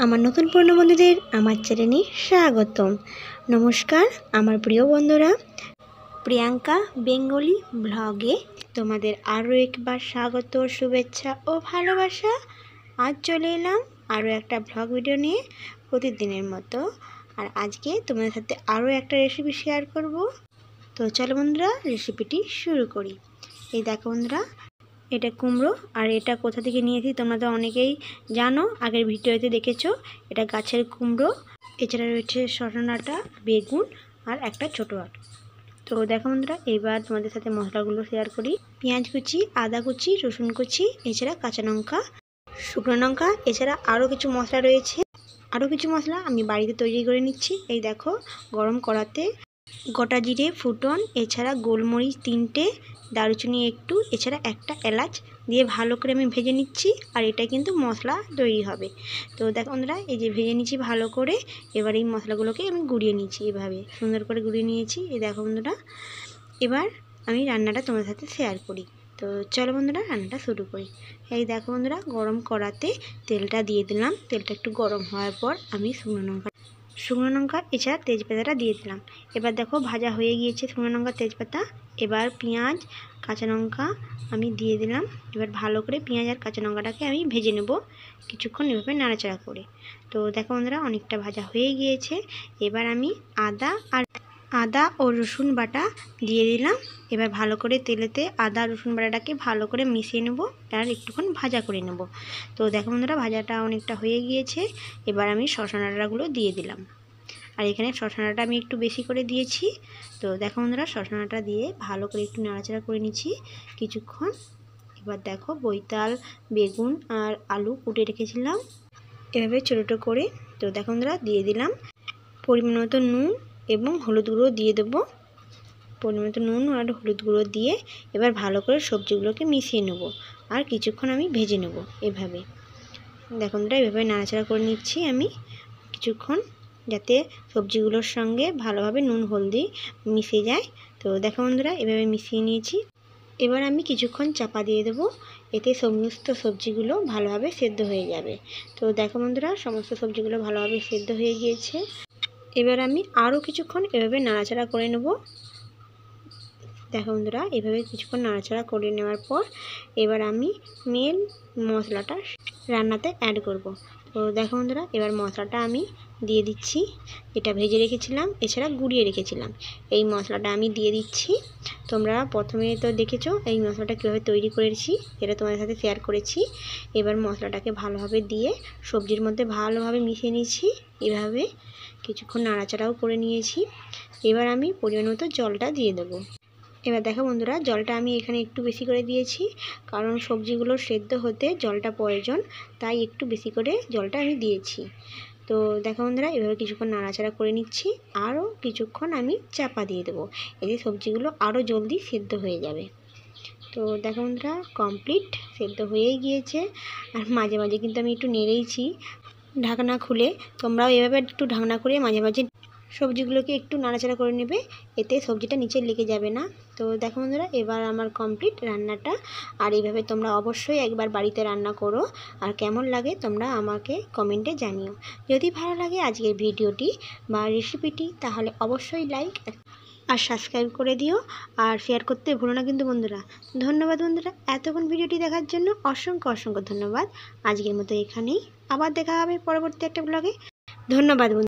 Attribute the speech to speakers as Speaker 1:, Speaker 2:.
Speaker 1: আমার নতুন পুরনো বন্ধুদের আমার চ্যানেলে স্বাগতম। নমস্কার আমার প্রিয় বন্ধুরা, প্রিয়াঙ্কা বেঙ্গলি ব্লগে তোমাদের আরও একবার স্বাগত, শুভেচ্ছা ও ভালোবাসা। আজ চলে এলাম আরও একটা ব্লগ ভিডিও নিয়ে প্রতিদিনের মতো। আর আজকে তোমাদের সাথে আরও একটা রেসিপি শেয়ার করব। তো চলো বন্ধুরা, রেসিপিটি শুরু করি। এই দেখো বন্ধুরা, এটা কুমড়ো। আর এটা কোথা থেকে নিয়েছি তোমরা তো অনেকেই জানো, আগের ভিডিওতে দেখেছো। এটা গাছের কুমড়ো। এছাড়া রয়েছে শসা ডাঁটা, বেগুন আর একটা ছোটো আলু। তো দেখো বন্ধুরা, এবার তোমাদের সাথে মশলাগুলো শেয়ার করি। পেঁয়াজ কুচি, আদা কুচি, রসুন কুচি, এছাড়া কাঁচা লঙ্কা, শুকনো লঙ্কা, এছাড়া আরও কিছু মশলা রয়েছে। আরও কিছু মশলা আমি বাড়িতে তৈরি করে নিচ্ছি। এই দেখো, গরম কড়াতে গোটা জিরে ফোড়ন, এছাড়া গোলমরিচ 3টে, দারুচিনি একটু, এছাড়া একটা এলাচ দিয়ে ভালো করে আমি ভেজে নিচ্ছি। আর এটা কিন্তু মশলা তৈরি হবে। তো দেখো বন্ধুরা, এই যে ভেজে নিচ্ছি ভালো করে। এবার এই মশলাগুলোকে আমি গুঁড়িয়ে নিচ্ছি, এভাবে সুন্দর করে গুঁড়িয়ে নিয়েছি। এই দেখো বন্ধুরা, এবার আমি রান্নাটা তোমাদের সাথে শেয়ার করি। তো চলো বন্ধুরা, রান্নাটা শুরু করি। এই দেখো বন্ধুরা, গরম কড়াতে তেলটা দিয়ে দিলাম। তেলটা একটু গরম হওয়ার পর আমি শুকনো লঙ্কা এছাড়া তেজপাতাটা দিয়ে দিলাম। এবার দেখো ভাজা হয়ে গিয়েছে শুকনো লঙ্কা তেজপাতা। এবার পেঁয়াজ কাঁচা লঙ্কা আমি দিয়ে দিলাম। এবার ভালো করে পেঁয়াজ আর কাঁচা লঙ্কাটাকে আমি ভেজে নেব কিছুক্ষণ, এভাবে নাড়াচাড়া করে। তো দেখো বন্ধুরা, অনেকটা ভাজা হয়ে গিয়েছে। এবার আমি আদা ও রসুন বাটা দিয়ে দিলাম। এবার ভালো করে তেলেতে আদা রসুন বাটাটাকে ভালো করে মিশিয়ে নেব আর একটুক্ষণ ভাজা করে নেব। তো দেখো বন্ধুরা, ভাজাটা অনেকটা হয়ে গিয়েছে। এবার আমি শসা ডাঁটাগুলো দিয়ে দিলাম। আর এখানে শসা ডাঁটা আমি একটু বেশি করে দিয়েছি। তো দেখো বন্ধুরা, শসা ডাঁটা দিয়ে ভালো করে একটু নাড়াচাড়া করে নিচ্ছি কিছুক্ষণ। এবার দেখো, বৈতাল বেগুন আর আলু কুটে রেখেছিলাম এভাবে ছোটো ছোটো করে। তো দেখো বন্ধুরা, দিয়ে দিলাম পরিমাণ মতো নুন এবং হলুদ গুঁড়ো দিয়ে দেবো। পরিমাণ মতো নুন আর হলুদ গুঁড়ো দিয়ে এবার ভালো করে সবজিগুলোকে মিশিয়ে নেব আর কিছুক্ষণ আমি ভেজে নেব এভাবে। দেখুন, এভাবে নাড়াচাড়া করে নিচ্ছি আমি কিছুক্ষণ, যাতে সবজিগুলোর সঙ্গে ভালোভাবে নুন হলদি মিশে যায়। তো দেখো বন্ধুরা, এভাবে মিশিয়ে নিয়েছি। এবার আমি কিছুক্ষণ চাপা দিয়ে দেবো, এতে সমস্ত সবজিগুলো ভালোভাবে সেদ্ধ হয়ে যাবে। তো দেখো বন্ধুরা, সমস্ত সবজিগুলো ভালোভাবে সেদ্ধ হয়ে গিয়েছে। এবার আমি আরও কিছুক্ষণ এভাবে নাড়াচাড়া করে নেব। দেখো বন্ধুরা, এভাবে কিছুক্ষণ নাড়াচাড়া করে নেওয়ার পর এবার আমি মেন মশলাটা রান্নাতে অ্যাড করব। তো দেখো বন্ধুরা, এবার মশলাটা আমি দিয়ে দিচ্ছি। এটা ভেজে রেখেছিলাম, এছাড়া গুঁড়িয়ে রেখেছিলাম। এই মশলাটা আমি দিয়ে দিচ্ছি। তোমরা প্রথমে তো দেখেছো এই মশলাটা কীভাবে তৈরি করেছি, এটা তোমাদের সাথে শেয়ার করেছি। এবার মশলাটাকে ভালোভাবে দিয়ে সবজির মধ্যে ভালোভাবে মিশিয়ে নিয়েছি। এভাবে কিছুক্ষণ নাড়াচাড়াও করে নিয়েছি। এবার আমি পরিমাণ মতো জলটা দিয়ে দেবো। এবার দেখো বন্ধুরা, জলটা আমি এখানে একটু বেশি করে দিয়েছি, কারণ সবজিগুলো সেদ্ধ হতে জলটা প্রয়োজন, তাই একটু বেশি করে জলটা আমি দিয়েছি। তো দেখো বন্ধুরা, এভাবে কিছুক্ষণ নাড়াচাড়া করে নিচ্ছি। আরও কিছুক্ষণ আমি চাপা দিয়ে দেবো, এতে সবজিগুলো আরও জলদি সেদ্ধ হয়ে যাবে। তো দেখো বন্ধুরা, কমপ্লিট সেদ্ধ হয়েই গিয়েছে। আর মাঝে মাঝে কিন্তু আমি একটু নেড়েইছি ঢাকনা খুলে। তোমরাও এভাবে একটু ঢাকনা করে মাঝে মাঝে সবজিগুলোকে একটু নাড়াচাড়া করে নেবে, এতে সবজিটা নিচে লেগে যাবে না। তো দেখো বন্ধুরা, এবার আমার কমপ্লিট রান্নাটা। আর এইভাবে তোমরা অবশ্যই একবার বাড়িতে রান্না করো, আর কেমন লাগে তোমরা আমাকে কমেন্টে জানিও। যদি ভালো লাগে আজকের ভিডিওটি বা রেসিপিটি, তাহলে অবশ্যই লাইক আর সাবস্ক্রাইব করে দিও, আর শেয়ার করতে ভুলো না কিন্তু বন্ধুরা। ধন্যবাদ বন্ধুরা, এতক্ষণ ভিডিওটি দেখার জন্য অসংখ্য অসংখ্য ধন্যবাদ। আজকের মতো এখানেই, আবার দেখা হবে পরবর্তী একটা ব্লগে। ধন্যবাদ বন্ধুরা।